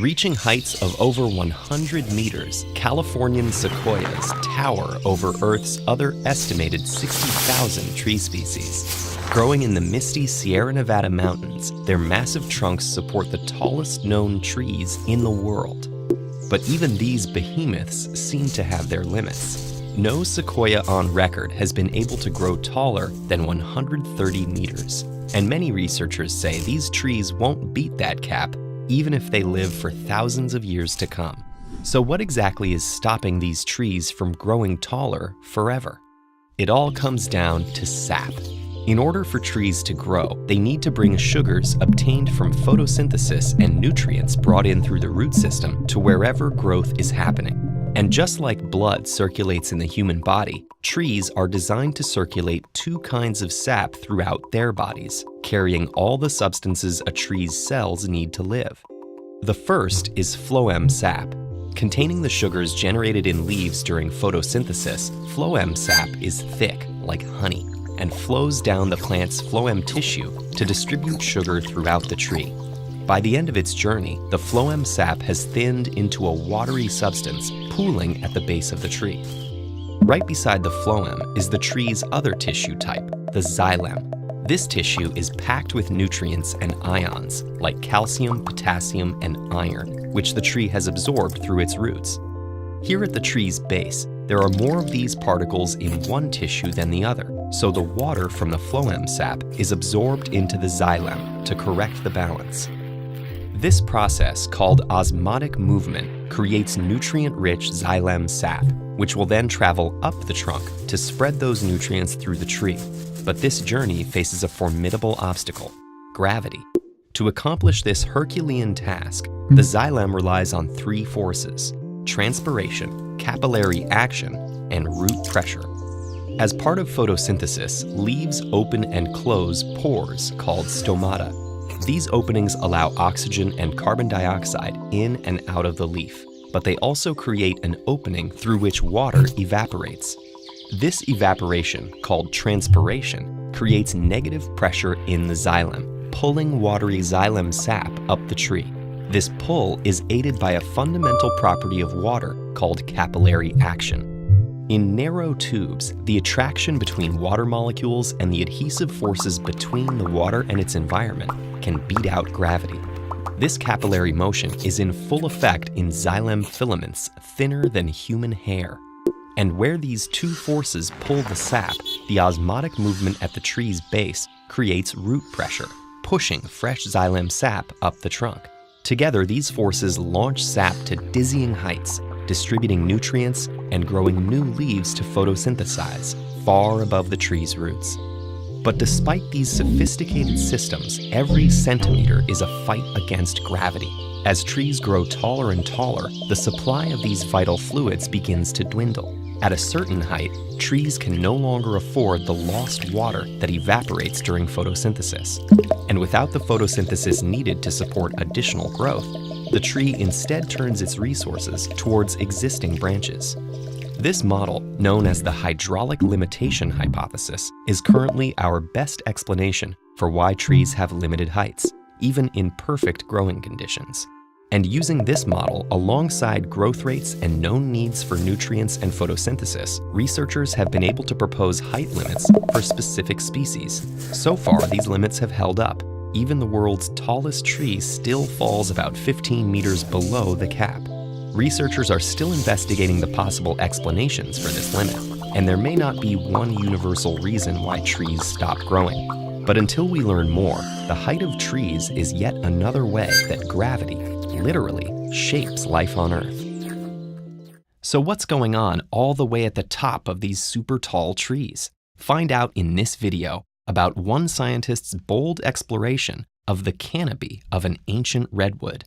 Reaching heights of over 100 meters, Californian sequoias tower over Earth's other estimated 60,000 tree species. Growing in the misty Sierra Nevada mountains, their massive trunks support the tallest known trees in the world. But even these behemoths seem to have their limits. No sequoia on record has been able to grow taller than 130 meters, and many researchers say these trees won't beat that cap even if they live for thousands of years to come. So what exactly is stopping these trees from growing taller forever? It all comes down to sap. In order for trees to grow, they need to bring sugars obtained from photosynthesis and nutrients brought in through the root system to wherever growth is happening. And just like blood circulates in the human body, trees are designed to circulate two kinds of sap throughout their bodies, carrying all the substances a tree's cells need to live. The first is phloem sap. Containing the sugars generated in leaves during photosynthesis, phloem sap is thick, like honey, and flows down the plant's phloem tissue to distribute sugar throughout the tree. By the end of its journey, the phloem sap has thinned into a watery substance pooling at the base of the tree. Right beside the phloem is the tree's other tissue type, the xylem. This tissue is packed with nutrients and ions like calcium, potassium, and iron, which the tree has absorbed through its roots. Here at the tree's base, there are more of these particles in one tissue than the other, so the water from the phloem sap is absorbed into the xylem to correct the balance. This process, called osmotic movement, creates nutrient-rich xylem sap, which will then travel up the trunk to spread those nutrients through the tree. But this journey faces a formidable obstacle: gravity. To accomplish this Herculean task, the xylem relies on three forces: transpiration, capillary action, and root pressure. As part of photosynthesis, leaves open and close pores called stomata. These openings allow oxygen and carbon dioxide in and out of the leaf, but they also create an opening through which water evaporates. This evaporation, called transpiration, creates negative pressure in the xylem, pulling watery xylem sap up the tree. This pull is aided by a fundamental property of water called capillary action. In narrow tubes, the attraction between water molecules and the adhesive forces between the water and its environment can beat out gravity. This capillary motion is in full effect in xylem filaments thinner than human hair. And where these two forces pull the sap, the osmotic movement at the tree's base creates root pressure, pushing fresh xylem sap up the trunk. Together, these forces launch sap to dizzying heights, distributing nutrients and growing new leaves to photosynthesize, far above the tree's roots. But despite these sophisticated systems, every centimeter is a fight against gravity. As trees grow taller and taller, the supply of these vital fluids begins to dwindle. At a certain height, trees can no longer afford the lost water that evaporates during photosynthesis. And without the photosynthesis needed to support additional growth, the tree instead turns its resources towards existing branches. This model, known as the hydraulic limitation hypothesis, is currently our best explanation for why trees have limited heights, even in perfect growing conditions. And using this model alongside growth rates and known needs for nutrients and photosynthesis, researchers have been able to propose height limits for specific species. So far, these limits have held up. Even the world's tallest tree still falls about 15 meters below the cap. Researchers are still investigating the possible explanations for this limit, and there may not be one universal reason why trees stop growing. But until we learn more, the height of trees is yet another way that gravity literally shapes life on Earth. So what's going on all the way at the top of these super tall trees? Find out in this video about one scientist's bold exploration of the canopy of an ancient redwood.